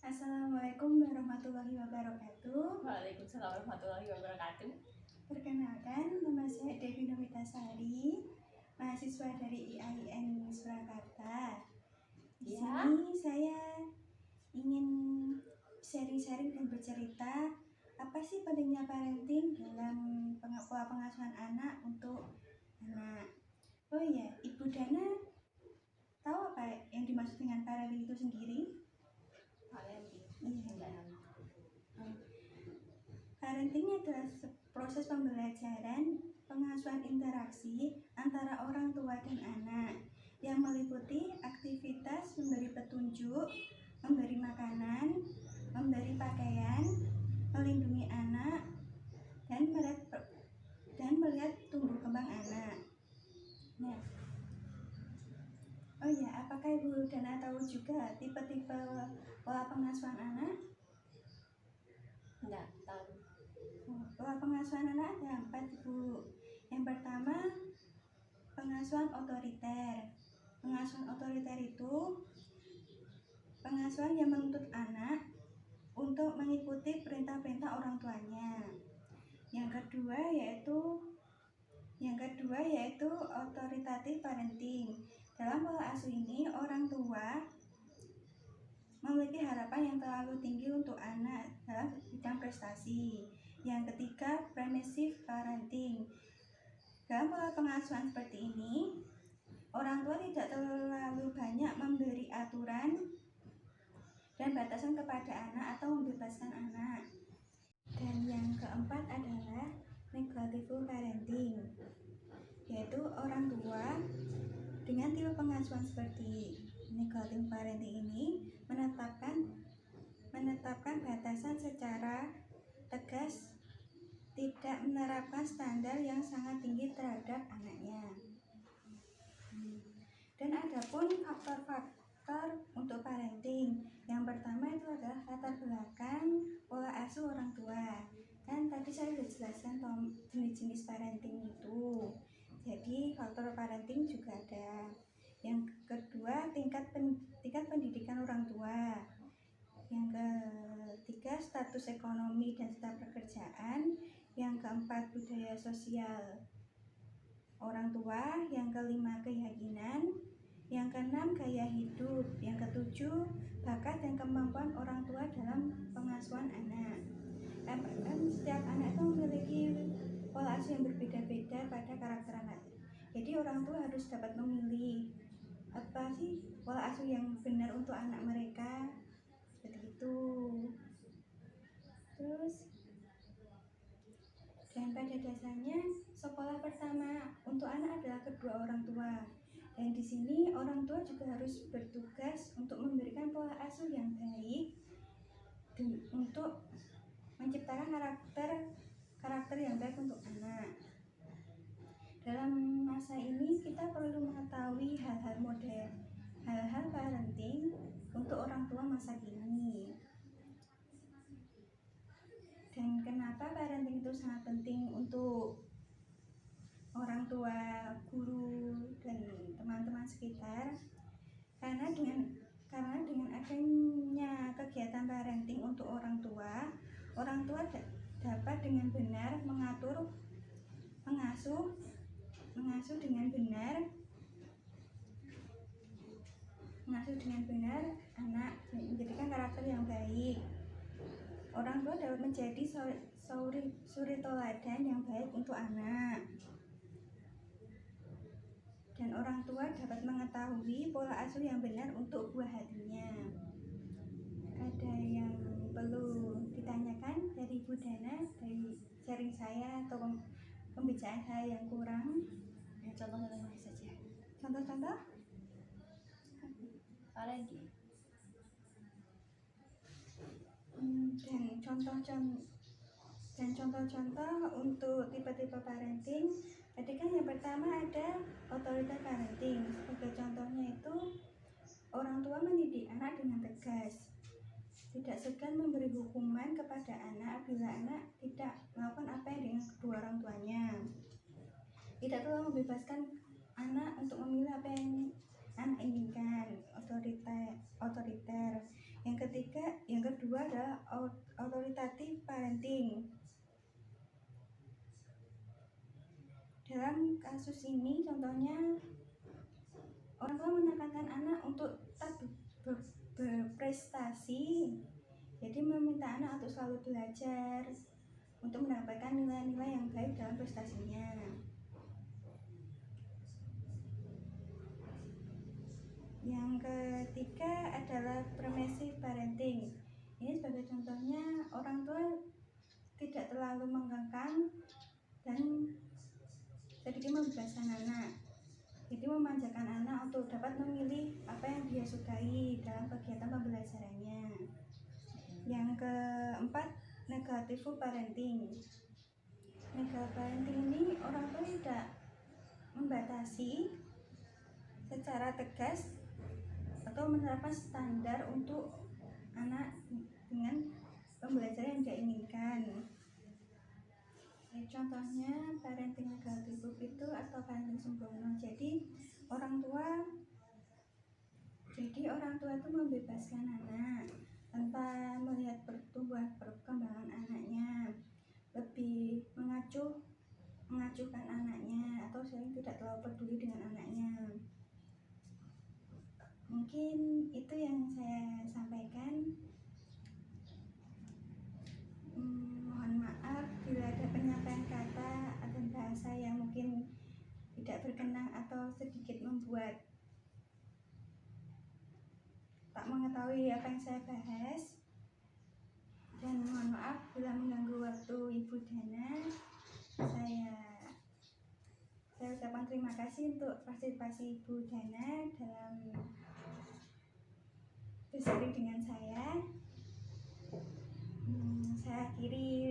Assalamualaikum warahmatullahi wabarakatuh. Waalaikumsalam warahmatullahi wabarakatuh. Perkenalkan, nama saya Devi Novitasari, mahasiswa dari IAIN Surakarta. Di sini saya ingin sharing-sharing dan bercerita apa sih pentingnya parenting dalam pola pengasuhan anak untuk anak. Oh iya, Ibu Dana tahu apa yang dimaksud dengan parenting itu sendiri? Parenting adalah proses pembelajaran, pengasuhan interaksi antara orang tua dan anak yang meliputi aktivitas memberi petunjuk, memberi makanan, memberi pakaian, melindungi anak, dan melihat tumbuh kembang anak. Nah, oh ya, apakah Ibu Dana tahu juga tipe-tipe pola pengasuhan anak? Enggak tahu. Pola pengasuhan anak ada 4, Ibu. Yang pertama, pengasuhan otoriter. Pengasuhan otoriter itu pengasuhan yang menuntut anak untuk mengikuti perintah-perintah orang tuanya. Yang kedua yaitu authoritative parenting. Dalam pola asuh ini, orang tua memiliki harapan yang terlalu tinggi untuk anak dalam bidang prestasi. Yang ketiga, permissive parenting. Dalam pola pengasuhan seperti ini, orang tua tidak terlalu banyak memberi aturan dan batasan kepada anak atau membebaskan anak. Dan yang keempat adalah neglectful parenting, yaitu orang tua dengan tipe pengasuhan seperti neglectful parenting ini menetapkan batasan secara tegas, tidak menerapkan standar yang sangat tinggi terhadap anaknya. Dan ada pun faktor-faktor untuk parenting. Yang pertama itu adalah latar belakang pola asuh orang tua. Kan tadi saya sudah jelaskan jenis-jenis parenting itu. Jadi faktor parenting juga ada. Yang kedua, tingkat pendidikan orang tua. Yang ketiga, status ekonomi dan staf pekerjaan. Yang keempat, budaya sosial orang tua. Yang kelima, keyakinan. Yang keenam, gaya hidup. Yang ketujuh, bakat dan kemampuan orang tua dalam pengasuhan anak. Setiap anak itu memiliki pola asuh yang berbeda-beda pada karakter anak. Jadi orang tua harus dapat memilih apa sih pola asuh yang benar untuk anak mereka, seperti itu. Terus, dan pada dasarnya sekolah pertama untuk anak adalah kedua orang tua. Dan di sini orang tua juga harus bertugas untuk memberikan pola asuh yang baik dan untuk menciptakan karakter yang baik untuk anak. Dalam masa ini kita perlu mengetahui hal-hal parenting untuk orang tua masa kini. Dan kenapa parenting itu sangat penting untuk orang tua, guru, dan teman-teman sekitar? Karena dengan adanya kegiatan parenting untuk orang tua dapat dengan benar mengasuh dengan benar anak, menjadikan karakter yang baik. Orang tua dapat menjadi suri teladan yang baik untuk anak. Dan orang tua dapat mengetahui pola asuh yang benar untuk buah hatinya. Ada yang perlu ditanyakan dari Ibu Dana, dari sharing saya atau pembicaraan saya yang kurang? Contoh-contohnya saja. Contoh-contoh? Parenting. Dan contoh-contoh untuk tipe-tipe parenting. Tadi kan yang pertama ada authoritative parenting. Sebagai contohnya itu orang tua mendidik anak dengan tegas, tidak segan memberi hukuman kepada anak bila anak tidak melakukan apa yang dengan kedua orang tuanya. Tidak terlalu membebaskan anak untuk memilih apa yang anak inginkan, otoriter. Yang ketiga, Yang kedua adalah authoritative parenting. Dalam kasus ini contohnya orang tua menekankan anak untuk tetap berprestasi, jadi meminta anak untuk selalu belajar untuk mendapatkan nilai-nilai yang baik dalam prestasinya. Yang ketiga adalah permissive parenting. Ini sebagai contohnya, orang tua tidak terlalu mengekang dan sedikit membebaskan anak, jadi memanjakan anak untuk dapat memilih apa yang dia sukai dalam kegiatan pembelajarannya. Yang keempat, negative parenting. Negative parenting ini orang tua tidak membatasi secara tegas atau menerapkan standar untuk anak dengan pembelajaran yang dia inginkan. Contohnya parenting negatif itu atau parenting sembrono. Jadi orang tua itu membebaskan anak tanpa melihat perkembangan anaknya, lebih mengacuhkan anaknya atau sering tidak terlalu peduli dengan anaknya. Mungkin itu yang saya sampaikan. Mohon maaf bila ada penyampaian kata atau bahasa yang mungkin tidak berkenan atau sedikit membuat tak mengetahui apa yang saya bahas. Dan mohon maaf bila mengganggu waktu Ibu Dana. Saya ucapkan terima kasih untuk partisipasi Ibu Dana dalam bersharing dengan saya. Saya akhiri